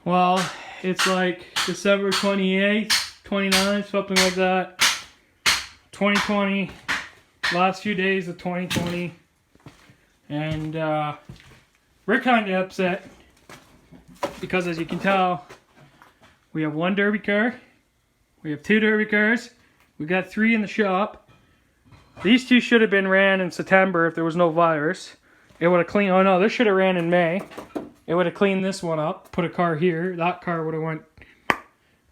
Well, it's like December 28th, 29th, something like that. 2020. Last few days of 2020. And we're kind of upset. Because as you can tell, we have one derby car. We have two derby cars. We got 3 in the shop. These 2 should have been ran in September if there was no virus. It would have cleaned. Oh no, this should have ran in May. It would have cleaned this one up. Put a car here. That car would have went.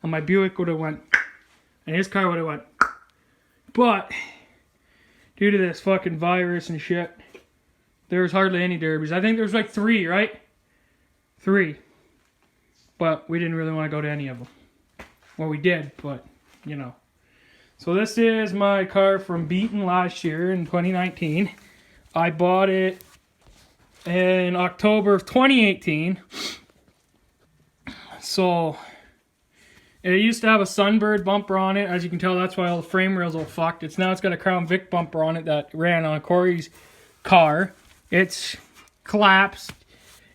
And my Buick would have went. And his car would have went. But due to this fucking virus and shit, there's hardly any derbies. I think there's like 3, right? 3. But we didn't really want to go to any of them. Well, we did, but you know. So this is my car from Beaton last year in 2019. I bought it in October of 2018. So it used to have a Sunbird bumper on it. As you can tell, that's why all the frame rails are fucked. It's got a Crown Vic bumper on it that ran on Corey's car. It's collapsed.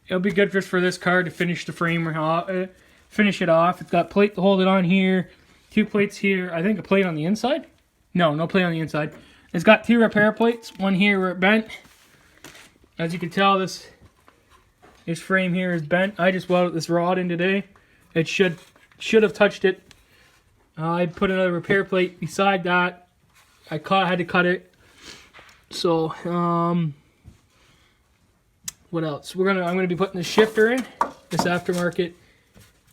It'll be good just for this car to finish the frame, finish it off. It's got plate to hold it on here. 2 plates here. I think a plate on the inside. No plate on the inside. It's got 2 repair plates. One here where it bent. As you can tell, this frame here is bent. I just welded this rod in today. It should have touched it. I put another repair plate beside that. I had to cut it. So what else? I'm gonna be putting the shifter in. This aftermarket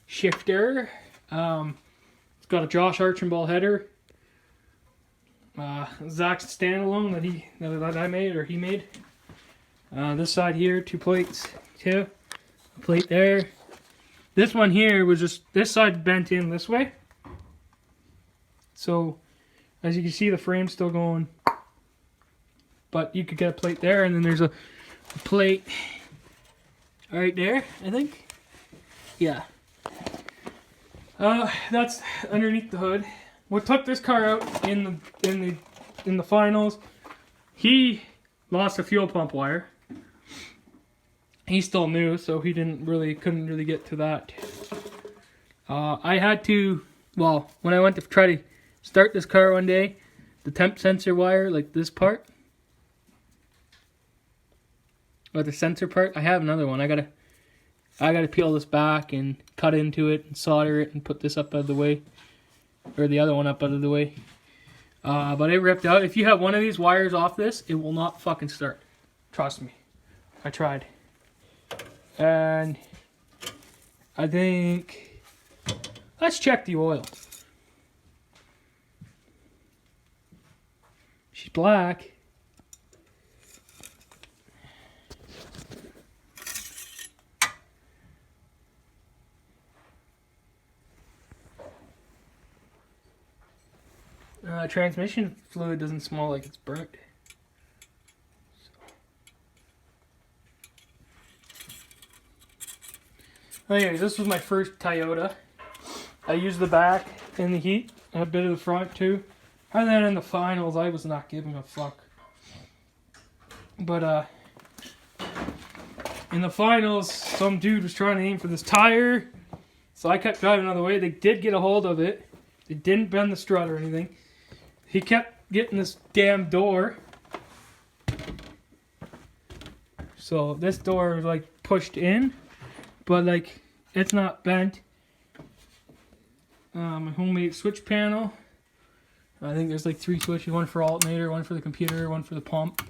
shifter. It's got a Josh Archambault header. Zach's standalone that I made, or he made. This side here, 2 plates, a plate there. This one here was just, this side bent in this way. So, as you can see, the frame's still going. But you could get a plate there, and then there's a plate right there, I think. Yeah. That's underneath the hood. What took this car out in the finals, he lost a fuel pump wire. He's still new, so he couldn't really get to that. I had to, well, when I went to try to start this car one day, the temp sensor wire, like this part, or the sensor part, I have another one. I gotta peel this back and cut into it and solder it and put this up out of the way, or the other one up out of the way. But it ripped out. If you have one of these wires off this, it will not fucking start. Trust me. I tried. And I think, let's check the oil. She's black. Transmission fluid doesn't smell like it's burnt. Anyways, this was my first Toyota. I used the back in the heat, and a bit of the front too. And then in the finals, I was not giving a fuck. But in the finals, some dude was trying to aim for this tire. So I kept driving another way. They did get a hold of it. They didn't bend the strut or anything. He kept getting this damn door. So this door was like pushed in, but like it's not bent. My homemade switch panel. I think there's like 3 switches, one for alternator, one for the computer, one for the pump.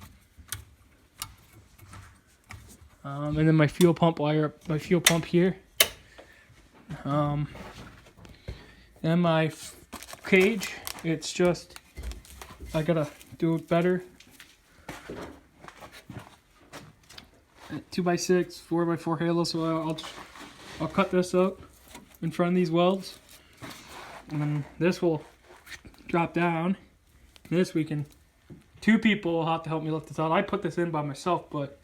And then my fuel pump wire, my fuel pump here. And my cage, it's just, I gotta do it better. 2x6, 4x4 halo, so I'll cut this up in front of these welds. And then this will drop down. This we can, 2 people will have to help me lift this out. I put this in by myself, but,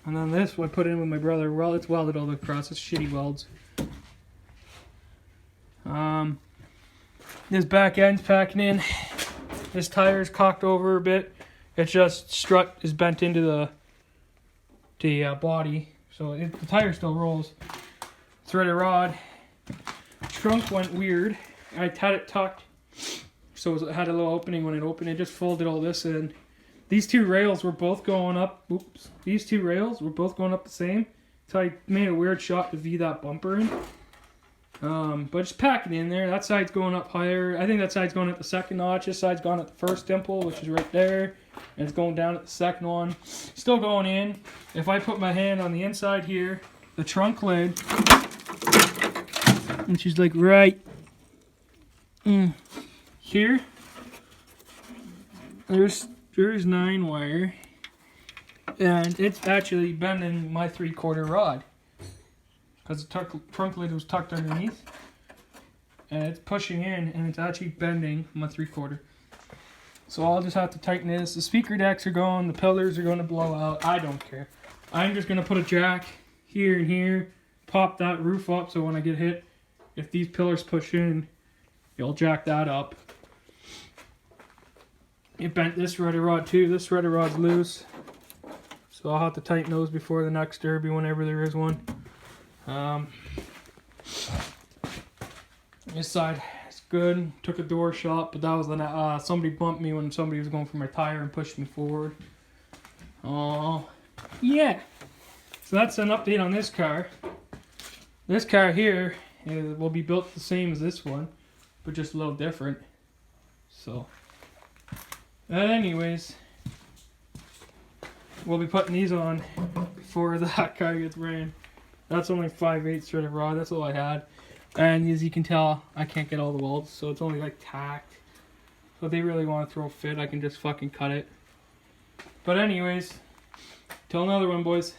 and then this I put in with my brother. Well, it's welded all the way across. It's shitty welds. This back end's packing in. This tire's cocked over a bit. It's just strut is bent into the body, So the tire still rolls. Threaded rod. Trunk went weird. I had it tucked, so it had a little opening. When it opened, it just folded all this in. These two rails were both going up. Oops. These two rails were both going up the same. So I made a weird shot to V that bumper in. But just pack it in there. That side's going up higher. I think that side's going at the second notch. This side's gone at the first dimple, which is right there. And it's going down at the second one. Still going in. If I put my hand on the inside here, the trunk lid, and she's like right here. There's 9 wire, and it's actually bending my 3/4 rod because the trunk lid was tucked underneath, and it's pushing in, and it's actually bending my 3/4. So I'll just have to tighten this. The speaker decks are going, the pillars are going to blow out. I don't care. I'm just going to put a jack here and here, pop that roof up so when I get hit, if these pillars push in, you'll jack that up. It bent this threaded rod too. This threaded rod's loose, so I'll have to tighten those before the next derby, whenever there is one. This side is good. Took a door shot, but that was the somebody bumped me when somebody was going for my tire and pushed me forward. Oh, yeah. So that's an update on this car. This car here will be built the same as this one, but just a little different. So. But anyways, we'll be putting these on before that car gets ran. That's only 5/8 threaded rod, that's all I had. And as you can tell, I can't get all the welds, so it's only like tacked. So if they really want to throw a fit, I can just fucking cut it. But anyways, till another one, boys.